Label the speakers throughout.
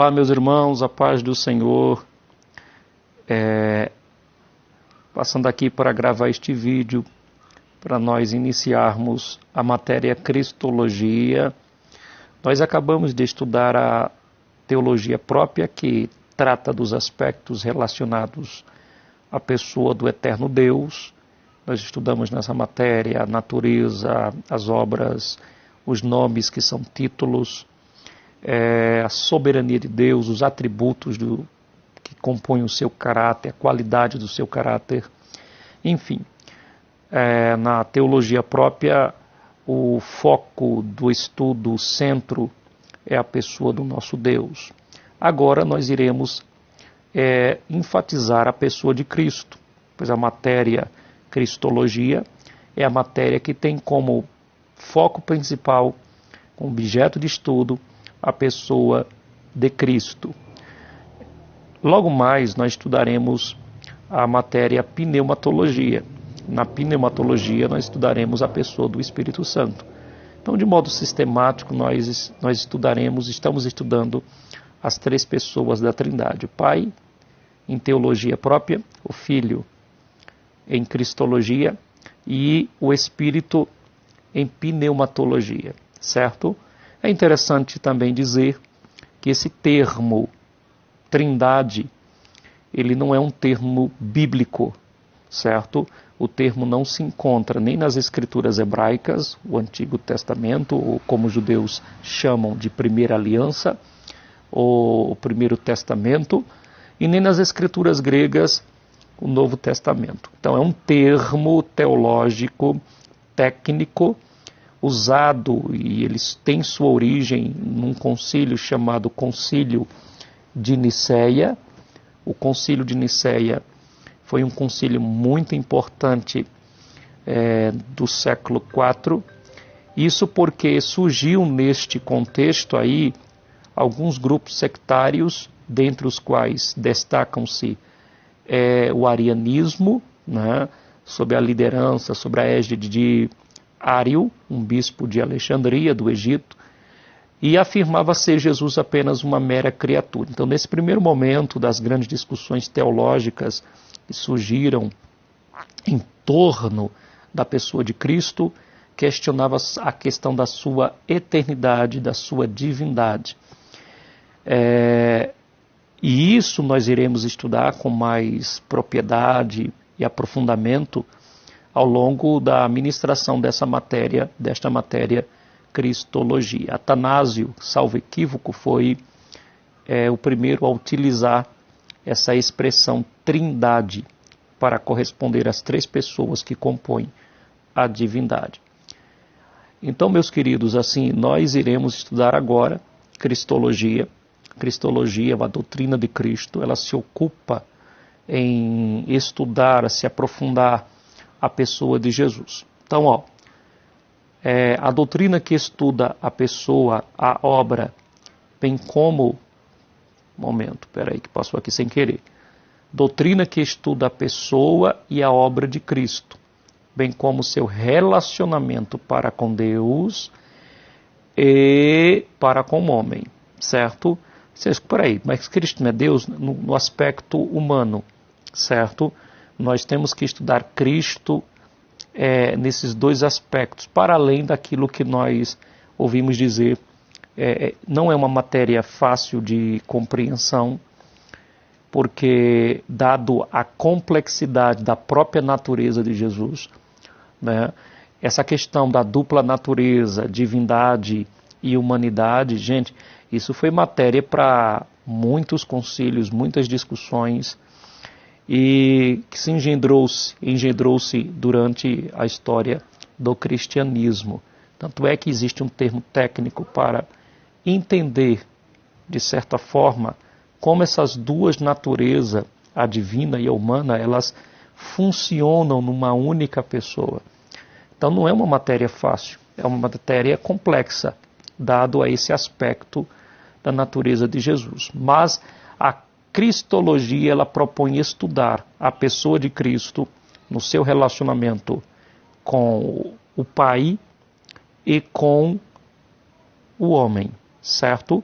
Speaker 1: Olá, meus irmãos, a paz do Senhor. Passando aqui para gravar este vídeo, para nós iniciarmos a matéria Cristologia. Nós acabamos de estudar a teologia própria, que trata dos aspectos relacionados à pessoa do eterno Deus. Nós estudamos nessa matéria a natureza, as obras, os nomes que são títulos, a soberania de Deus, os atributos que compõem o seu caráter, a qualidade do seu caráter. Enfim, na teologia própria, o foco do estudo, o centro, é a pessoa do nosso Deus. Agora nós iremos enfatizar a pessoa de Cristo, pois a matéria Cristologia é a matéria que tem como foco principal, como objeto de estudo, a pessoa de Cristo. Logo mais nós estudaremos a matéria Pneumatologia. Na Pneumatologia nós estudaremos a pessoa do Espírito Santo. Então, de modo sistemático, nós estamos estudando as três pessoas da Trindade: o Pai em teologia própria, o Filho em Cristologia e o Espírito em Pneumatologia, certo? É interessante também dizer que esse termo Trindade, ele não é um termo bíblico, certo? O termo não se encontra nem nas escrituras hebraicas, o Antigo Testamento, ou como os judeus chamam de Primeira Aliança, ou o Primeiro Testamento, e nem nas escrituras gregas, o Novo Testamento. Então é um termo teológico, técnico, usado, e eles têm sua origem num concílio chamado Concílio de Nicéia. O Concílio de Nicéia foi um concílio muito importante do século IV. Isso porque surgiu neste contexto aí alguns grupos sectários, dentre os quais destacam-se o arianismo, né, sob a liderança, sob a égide de Ário, um bispo de Alexandria, do Egito, e afirmava ser Jesus apenas uma mera criatura. Então, nesse primeiro momento das grandes discussões teológicas que surgiram em torno da pessoa de Cristo, questionava a questão da sua eternidade, da sua divindade. E isso nós iremos estudar com mais propriedade e aprofundamento ao longo da ministração desta matéria Cristologia. Atanásio, salvo equívoco, foi o primeiro a utilizar essa expressão Trindade para corresponder às três pessoas que compõem a divindade. Então, meus queridos, assim, nós iremos estudar agora Cristologia. Cristologia, a doutrina de Cristo, ela se ocupa em estudar, se aprofundar a pessoa de Jesus. Então, a doutrina que estuda a pessoa, a obra, bem como... que passou aqui sem querer. Doutrina que estuda a pessoa e a obra de Cristo, bem como seu relacionamento para com Deus e para com o homem, certo? Mas Cristo não é Deus no aspecto humano, certo? Nós temos que estudar Cristo nesses dois aspectos, para além daquilo que nós ouvimos dizer. Não é uma matéria fácil de compreensão, porque, dado a complexidade da própria natureza de Jesus, né, essa questão da dupla natureza, divindade e humanidade, gente, isso foi matéria para muitos concílios, muitas discussões, e que se engendrou-se durante a história do cristianismo. Tanto é que existe um termo técnico para entender, de certa forma, como essas duas naturezas, a divina e a humana, elas funcionam numa única pessoa. Então não é uma matéria fácil, é uma matéria complexa, dado a esse aspecto da natureza de Jesus. Mas a Cristologia, ela propõe estudar a pessoa de Cristo no seu relacionamento com o Pai e com o homem, certo?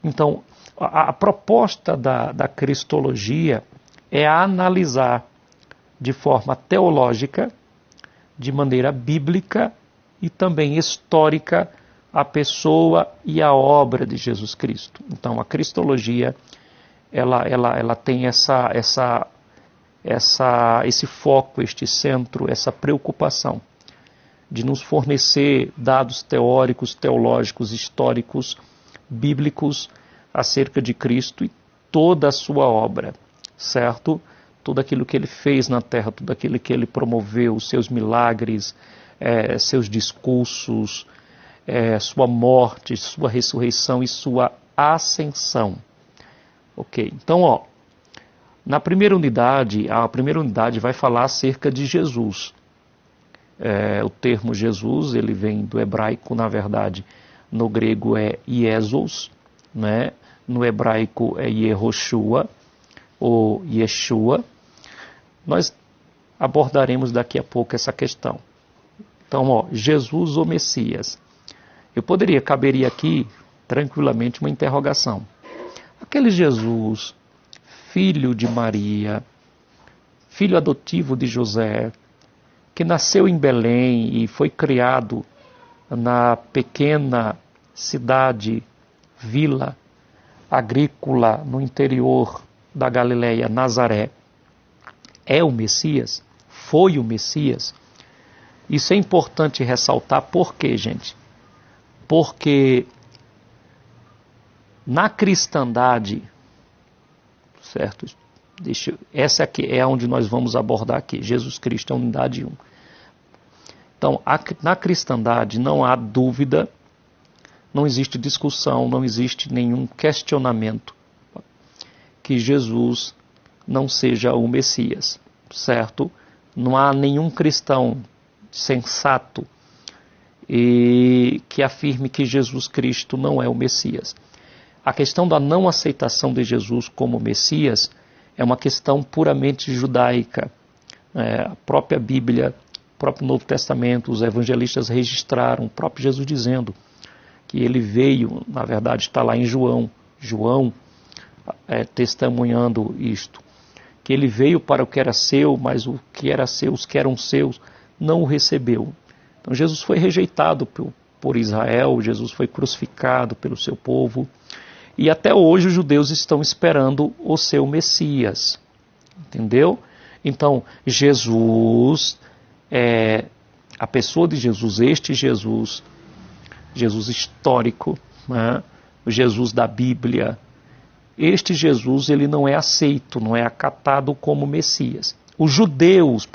Speaker 1: Então, a proposta da cristologia é analisar de forma teológica, de maneira bíblica e também histórica a pessoa e a obra de Jesus Cristo. Então, a cristologia ela tem esse foco, este centro, essa preocupação de nos fornecer dados teóricos, teológicos, históricos, bíblicos acerca de Cristo e toda a sua obra, certo? Tudo aquilo que ele fez na terra, tudo aquilo que ele promoveu, seus milagres, seus discursos, sua morte, sua ressurreição e sua ascensão. Ok, então, a primeira unidade vai falar acerca de Jesus. O termo Jesus, ele vem do hebraico, na verdade, no grego é Iesos, né? No hebraico é Yehoshua, ou Yeshua. Nós abordaremos daqui a pouco essa questão. Então, Jesus ou Messias. Caberia aqui, tranquilamente, uma interrogação. Aquele Jesus, filho de Maria, filho adotivo de José, que nasceu em Belém e foi criado na pequena cidade, vila agrícola no interior da Galileia, Nazaré, é o Messias? Foi o Messias? Isso é importante ressaltar, por quê, gente? Porque na cristandade, certo? Essa aqui é onde nós vamos abordar aqui. Jesus Cristo é a unidade 1. Então, na cristandade não há dúvida, não existe discussão, não existe nenhum questionamento que Jesus não seja o Messias, certo? Não há nenhum cristão sensato que afirme que Jesus Cristo não é o Messias. A questão da não aceitação de Jesus como Messias é uma questão puramente judaica. A própria Bíblia, o próprio Novo Testamento, os evangelistas registraram o próprio Jesus dizendo que ele veio, na verdade está lá em João, testemunhando isto, que ele veio para o que era seu, mas o que era seu, os que eram seus, não o recebeu. Então Jesus foi rejeitado por Israel, Jesus foi crucificado pelo seu povo, e até hoje os judeus estão esperando o seu Messias, entendeu? Então Jesus, a pessoa de Jesus, este Jesus histórico, né? O Jesus da Bíblia, este Jesus ele não é aceito, não é acatado como Messias. Os judeus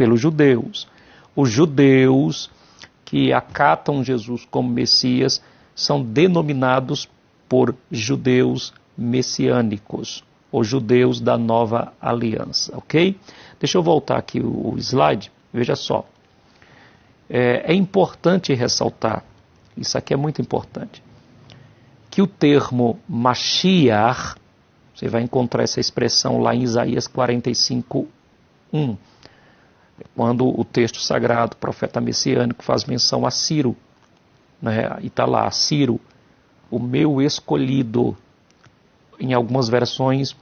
Speaker 1: que acatam Jesus como Messias são denominados por judeus messiânicos, ou judeus da nova aliança, ok? Deixa eu voltar aqui o slide, veja só. É importante ressaltar, isso aqui é muito importante, que o termo Mashiach, você vai encontrar essa expressão lá em Isaías 45:1, quando o texto sagrado, o profeta messiânico, faz menção a Ciro, né? E está lá, Ciro, o meu escolhido, em algumas versões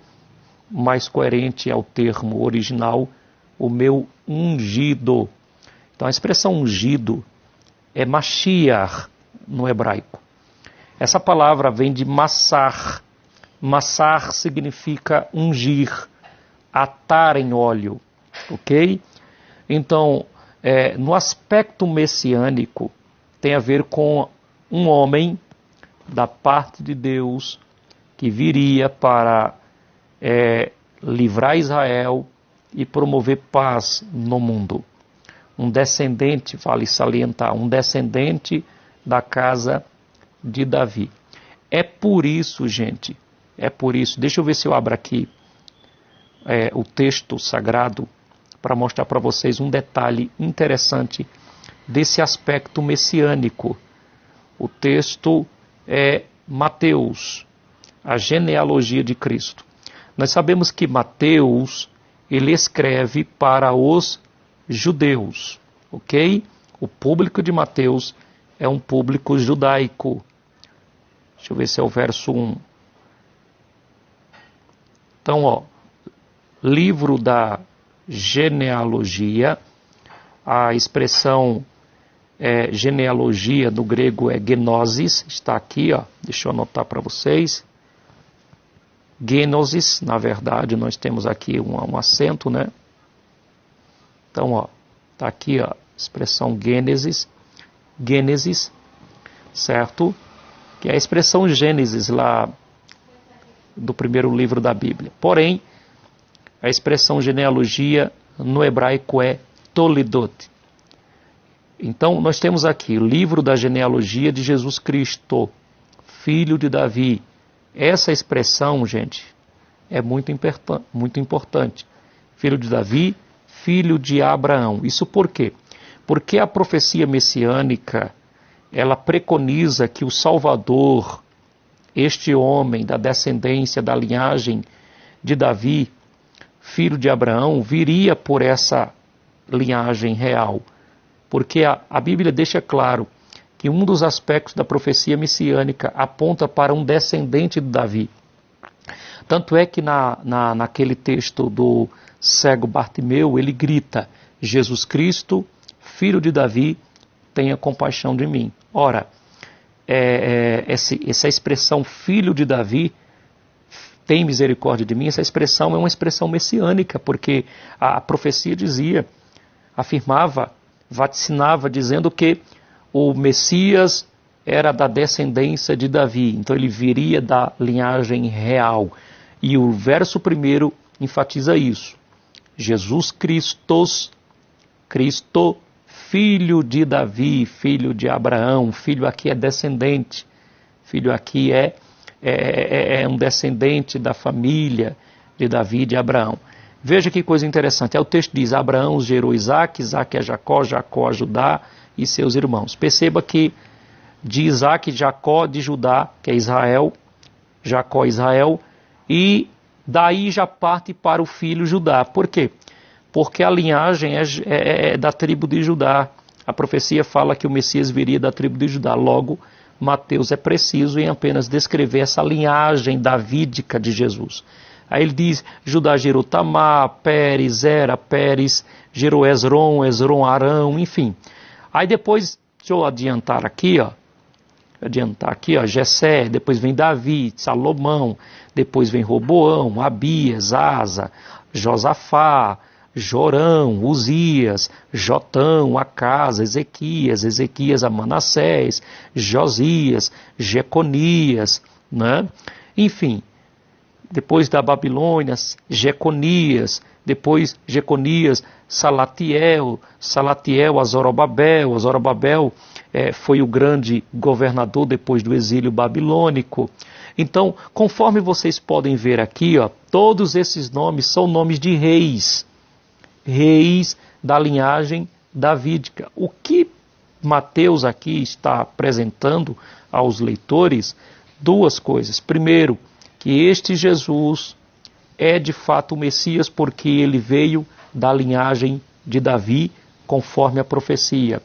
Speaker 1: mais coerente ao termo original, o meu ungido. Então a expressão ungido é Mashiach no hebraico. Essa palavra vem de massar. Massar significa ungir, atar em óleo, ok? Então, no aspecto messiânico, tem a ver com um homem da parte de Deus que viria para livrar Israel e promover paz no mundo. Um descendente, vale salientar, um descendente da casa de Davi. É por isso, gente, deixa eu ver se eu abro aqui o texto sagrado para mostrar para vocês um detalhe interessante desse aspecto messiânico. O texto é Mateus, a genealogia de Cristo. Nós sabemos que Mateus, ele escreve para os judeus, ok? O público de Mateus é um público judaico. Deixa eu ver se é o verso 1. Então, ó, livro da genealogia, a expressão genealogia no grego é genosis, está aqui, ó, deixa eu anotar para vocês. Genosis, na verdade, nós temos aqui um acento, né? Então, ó, está aqui a expressão Gênesis, certo? Que é a expressão Gênesis lá do primeiro livro da Bíblia. Porém, a expressão genealogia no hebraico é Toledot. Então, nós temos aqui o livro da genealogia de Jesus Cristo, filho de Davi. Essa expressão, gente, é muito importante. Filho de Davi, filho de Abraão. Isso por quê? Porque a profecia messiânica, ela preconiza que o Salvador, este homem da descendência, da linhagem de Davi, filho de Abraão, viria por essa linhagem real. Porque a Bíblia deixa claro que um dos aspectos da profecia messiânica aponta para um descendente de Davi. Tanto é que naquele texto do cego Bartimeu, ele grita: Jesus Cristo, filho de Davi, tenha compaixão de mim. Ora, essa expressão filho de Davi, tem misericórdia de mim, essa expressão é uma expressão messiânica, porque a profecia afirmava, vaticinava, dizendo que o Messias era da descendência de Davi, então ele viria da linhagem real. E o verso 1 enfatiza isso. Jesus Cristo, filho de Davi, filho de Abraão, filho aqui é descendente, filho aqui é um descendente da família de Davi e de Abraão. Veja que coisa interessante, o texto diz: Abraão gerou Isaac, Isaac a Jacó, Jacó a Judá e seus irmãos. Perceba que de Isaac, Jacó, de Judá, que é Israel, Jacó, Israel, e daí já parte para o filho Judá. Por quê? Porque a linhagem é da tribo de Judá. A profecia fala que o Messias viria da tribo de Judá. Logo, Mateus é preciso em apenas descrever essa linhagem davídica de Jesus. Aí ele diz: Judá gerou Tamar, Pérez, Zera, Pérez, gerou Esrom, Esrom, Arão, enfim. Aí depois, deixa eu adiantar aqui, ó, Jessé, depois vem Davi, Salomão, depois vem Roboão, Abias, Asa, Josafá, Jorão, Uzias, Jotão, Acasa, Ezequias a Manassés, Josias, Jeconias, né? Enfim, depois da Babilônia, Jeconias, depois Jeconias, Salatiel a Zorobabel. Zorobabel foi o grande governador depois do exílio babilônico. Então, conforme vocês podem ver aqui, ó, todos esses nomes são nomes de reis da linhagem davídica. O que Mateus aqui está apresentando aos leitores? Duas coisas. Primeiro, que este Jesus é de fato o Messias porque ele veio da linhagem de Davi, conforme a profecia.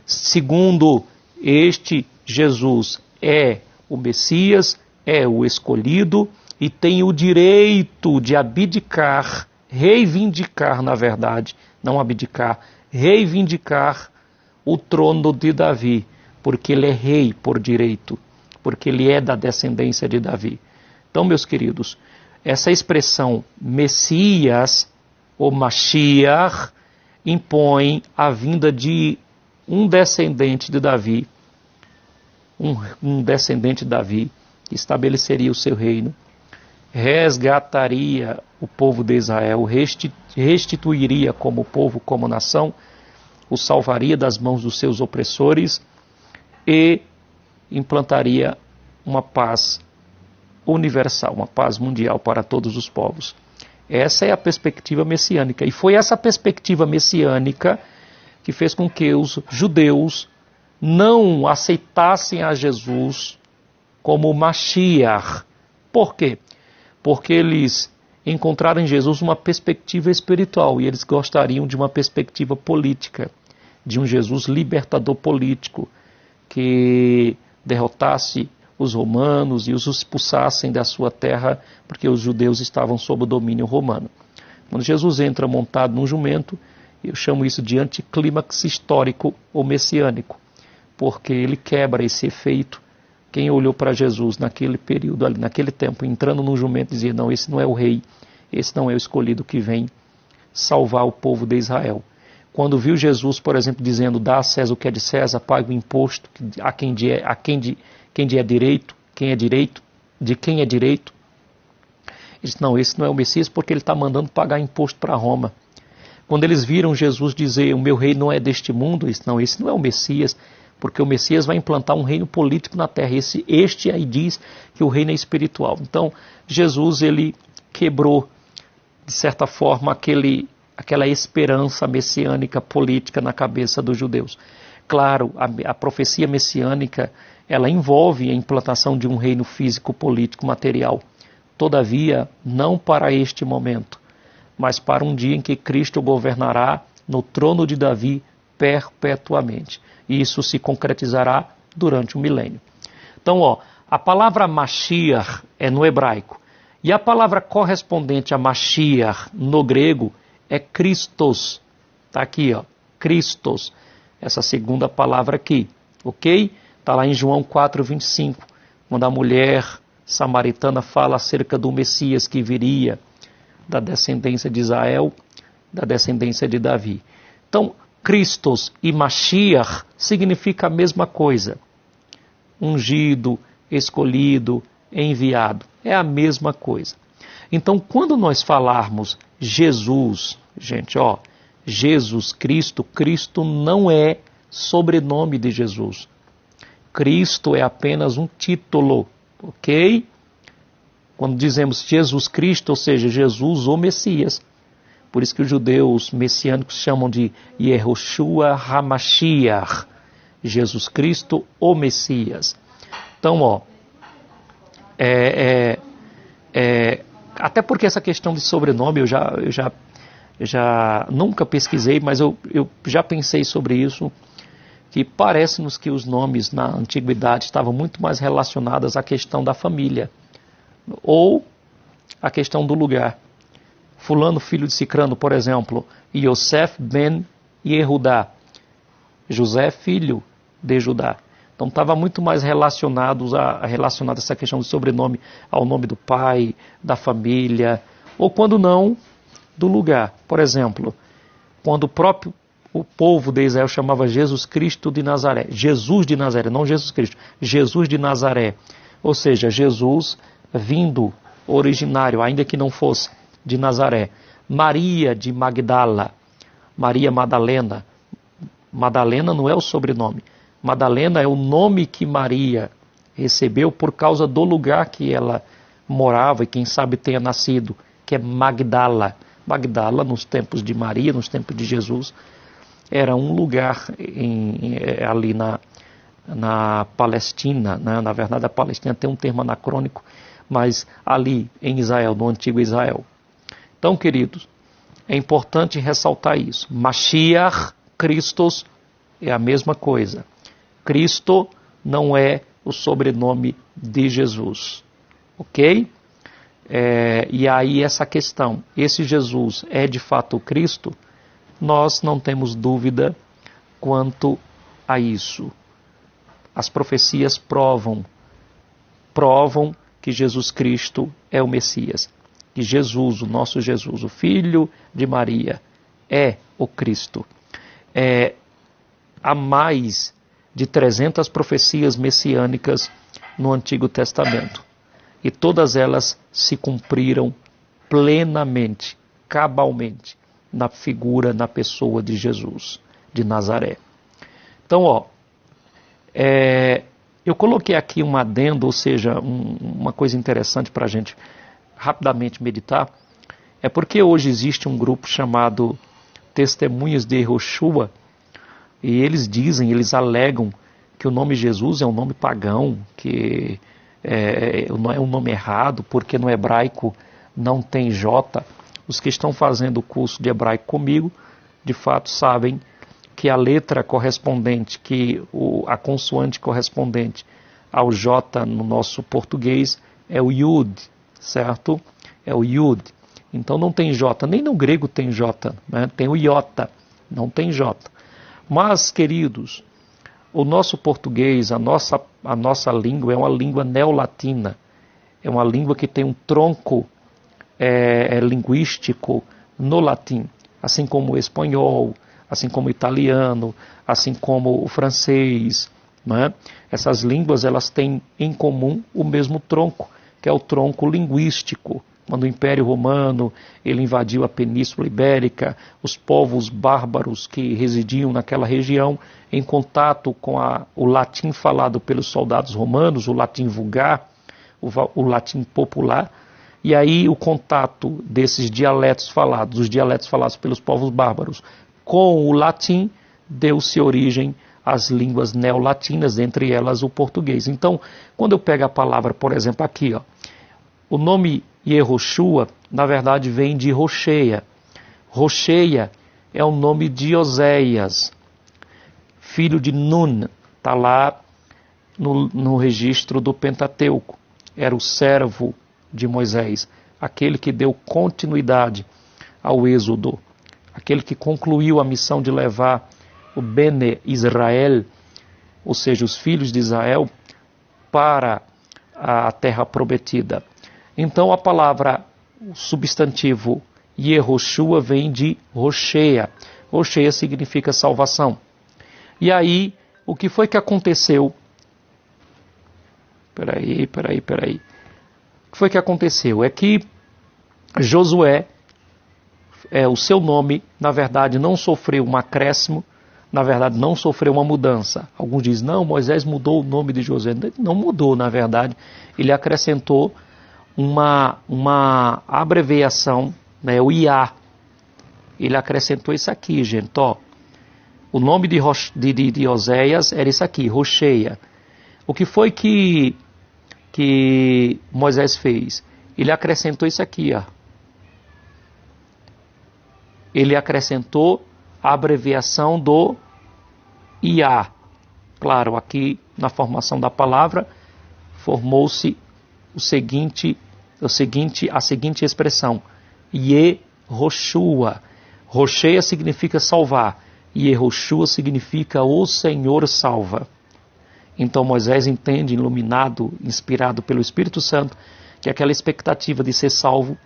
Speaker 1: Segundo, este Jesus é o Messias, é o escolhido e tem o direito de abdicar, reivindicar, na verdade, não abdicar, reivindicar o trono de Davi, porque ele é rei por direito, porque ele é da descendência de Davi. Então, meus queridos, essa expressão Messias ou Mashiach impõe a vinda de um descendente de Davi, um descendente de Davi, que estabeleceria o seu reino, resgataria o povo de Israel, restituiria como povo, como nação, o salvaria das mãos dos seus opressores e implantaria uma paz universal, uma paz mundial para todos os povos. Essa é a perspectiva messiânica. E foi essa perspectiva messiânica que fez com que os judeus não aceitassem a Jesus como Mashiach. Por quê? Porque eles encontraram em Jesus uma perspectiva espiritual e eles gostariam de uma perspectiva política, de um Jesus libertador político que derrotasse os romanos e os expulsassem da sua terra, porque os judeus estavam sob o domínio romano. Quando Jesus entra montado num jumento, eu chamo isso de anticlímax histórico ou messiânico, porque ele quebra esse efeito. Quem olhou para Jesus naquele período, ali, naquele tempo, entrando num jumento, dizia: não, esse não é o rei, esse não é o escolhido que vem salvar o povo de Israel. Quando viu Jesus, por exemplo, dizendo: dá a César o que é de César, paga o imposto a quem é direito, de quem é direito. Ele disse: não, esse não é o Messias, porque ele está mandando pagar imposto para Roma. Quando eles viram Jesus dizer: o meu reino não é deste mundo, ele disse: não, esse não é o Messias, porque o Messias vai implantar um reino político na terra. Este aí diz que o reino é espiritual. Então, Jesus, ele quebrou, de certa forma, aquela esperança messiânica política na cabeça dos judeus. Claro, a profecia messiânica, ela envolve a implantação de um reino físico, político, material. Todavia, não para este momento, mas para um dia em que Cristo governará no trono de Davi perpetuamente. E isso se concretizará durante o milênio. Então, a palavra Mashiach é no hebraico. E a palavra correspondente a Mashiach no grego é Christos. Está aqui, Christos. Essa segunda palavra aqui, ok? Está lá em João 4,25, quando a mulher samaritana fala acerca do Messias que viria da descendência de Israel, da descendência de Davi. Então, Christos e Mashiach significa a mesma coisa. Ungido, escolhido, enviado. É a mesma coisa. Então, quando nós falarmos Jesus, gente, Jesus Cristo, Cristo não é sobrenome de Jesus. Cristo é apenas um título, ok? Quando dizemos Jesus Cristo, ou seja, Jesus o Messias. Por isso que os judeus messiânicos chamam de Yehoshua HaMashiach, Jesus Cristo o Messias. Então, até porque essa questão de sobrenome eu já nunca pesquisei, mas eu já pensei sobre isso, que parece-nos que os nomes na antiguidade estavam muito mais relacionados à questão da família, ou à questão do lugar. Fulano, filho de Cicrano, por exemplo, Yosef ben Yehudá, José, filho de Judá. Então estava muito mais relacionado a essa questão do sobrenome ao nome do pai, da família, ou quando não, do lugar. Por exemplo, quando o povo de Israel chamava Jesus Cristo de Nazaré, Jesus de Nazaré, não Jesus Cristo, Jesus de Nazaré, ou seja, Jesus vindo originário, ainda que não fosse de Nazaré. Maria de Magdala, Maria Madalena. Madalena não é o sobrenome. Madalena é o nome que Maria recebeu por causa do lugar que ela morava e quem sabe tenha nascido, que é Magdala. Magdala, nos tempos de Maria, nos tempos de Jesus, era um lugar ali na Palestina, né? Na verdade a Palestina tem um termo anacrônico, mas ali em Israel, no antigo Israel. Então, queridos, é importante ressaltar isso. Mashiach, Christos, é a mesma coisa. Cristo não é o sobrenome de Jesus. Ok? E aí essa questão, esse Jesus é de fato o Cristo? Nós não temos dúvida quanto a isso. As profecias provam que Jesus Cristo é o Messias. Que Jesus, o nosso Jesus, o Filho de Maria, é o Cristo. Há mais de 300 profecias messiânicas no Antigo Testamento. E todas elas se cumpriram plenamente, cabalmente, na figura, na pessoa de Jesus, de Nazaré. Então, eu coloquei aqui um adendo, ou seja, uma coisa interessante para a gente rapidamente meditar, é porque hoje existe um grupo chamado Testemunhas de Yehoshua, e eles alegam que o nome Jesus é um nome pagão, que não é um nome errado, porque no hebraico não tem J. Os que estão fazendo o curso de hebraico comigo, de fato sabem que a letra correspondente, a consoante correspondente ao J no nosso português é o Yud, certo? É o Yud. Então não tem J, nem no grego tem J, né? Tem o Iota, não tem J. Mas, queridos, o nosso português, a nossa língua é uma língua neolatina. É uma língua que tem um tronco linguístico no latim, assim como o espanhol, assim como o italiano, assim como o francês, né? Essas línguas elas têm em comum o mesmo tronco, que é o tronco linguístico. Quando o Império Romano ele invadiu a Península Ibérica, os povos bárbaros que residiam naquela região, em contato com o latim falado pelos soldados romanos, o latim vulgar, o latim popular, e aí o contato desses dialetos falados, os dialetos falados pelos povos bárbaros, com o latim, deu-se origem às línguas neolatinas, entre elas o português. Então, quando eu pego a palavra, por exemplo, aqui, ó, o nome Yehoshua, na verdade, vem de Rocheia. Rocheia é o nome de Oséias, filho de Nun, está lá no registro do Pentateuco. Era o servo de Moisés, aquele que deu continuidade ao Êxodo, aquele que concluiu a missão de levar o Bene Israel, ou seja, os filhos de Israel, para a terra prometida. Então a palavra, o substantivo Yehoshua vem de Rocheia. Rocheia significa salvação. E aí, o que foi que aconteceu? Peraí. O que foi que aconteceu? É que Josué, o seu nome, na verdade, não sofreu um acréscimo, na verdade, não sofreu uma mudança. Alguns dizem, não, Moisés mudou o nome de Josué. Não mudou, na verdade. Ele acrescentou uma abreviação, né, o IA. Ele acrescentou isso aqui, gente, ó. O nome de Oséias era isso aqui, Rocheia. O que foi que Moisés fez? Ele acrescentou isso aqui, ó. Ele acrescentou a abreviação do IA. Claro, aqui na formação da palavra formou-se a seguinte expressão: Yehoshua. Rocheia significa salvar. Yehoshua significa o Senhor salva. Então Moisés entende, iluminado, inspirado pelo Espírito Santo, que aquela expectativa de ser salvo,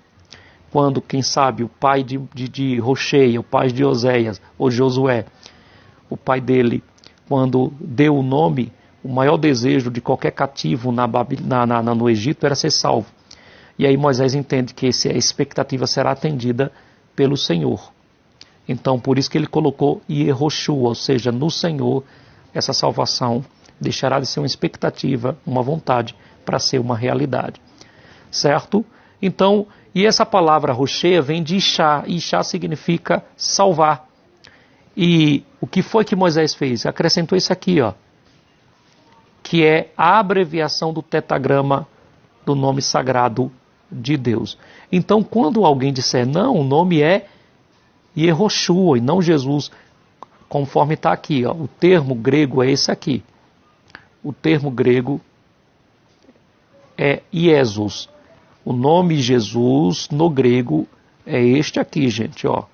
Speaker 1: quando, quem sabe, o pai de Rocheia, o pai de Oséias, ou Josué, o pai dele, quando deu o nome, o maior desejo de qualquer cativo no Egito era ser salvo. E aí Moisés entende que a expectativa será atendida pelo Senhor. Então, por isso que ele colocou Yehoshua, ou seja, no Senhor, essa salvação deixará de ser uma expectativa, uma vontade, para ser uma realidade. Certo? Então, e essa palavra Rocheia vem de Ishá. Ishá significa salvar. E o que foi que Moisés fez? Acrescentou isso aqui, ó, que é a abreviação do tetagrama do nome sagrado de Deus. Então, quando alguém disser, não, o nome é Yehoshua e não Jesus, conforme está aqui, ó, o termo grego é esse aqui. O termo grego é Iesus. O nome Jesus no grego é este aqui, gente, ó.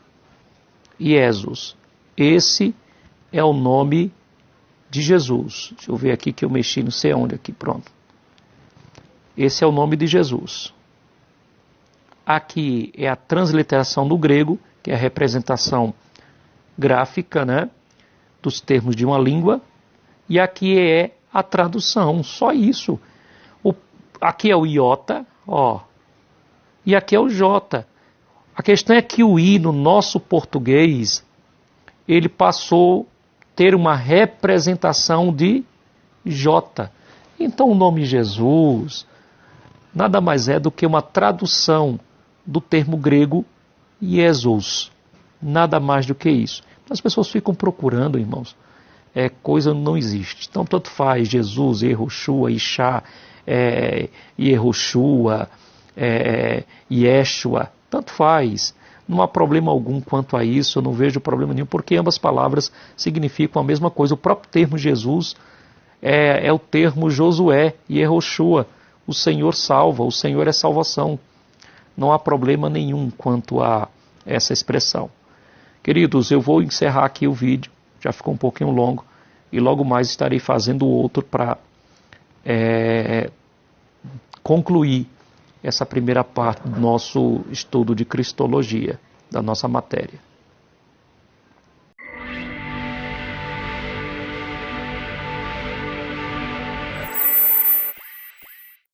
Speaker 1: Iesus. Esse é o nome de Jesus. Deixa eu ver aqui que eu mexi não sei onde aqui, pronto. Esse é o nome de Jesus. Aqui é a transliteração do grego, que é a representação gráfica, né, dos termos de uma língua. E aqui é a tradução, só isso. Aqui é o iota, ó, e aqui é o J. A questão é que o I no nosso português, ele passou a ter uma representação de J. Então o nome Jesus nada mais é do que uma tradução do termo grego Jesus. Nada mais do que isso. As pessoas ficam procurando, irmãos, coisa não existe. Então tanto faz Jesus, Yehoshua, Ishá, Yehoshua, Yeshua, tanto faz. Não há problema algum quanto a isso, eu não vejo problema nenhum, porque ambas palavras significam a mesma coisa. O próprio termo Jesus é o termo Josué e Yehoshua, o Senhor salva, o Senhor é salvação. Não há problema nenhum quanto a essa expressão. Queridos, eu vou encerrar aqui o vídeo, já ficou um pouquinho longo, e logo mais estarei fazendo outro para concluir essa primeira parte do nosso estudo de Cristologia, da nossa matéria.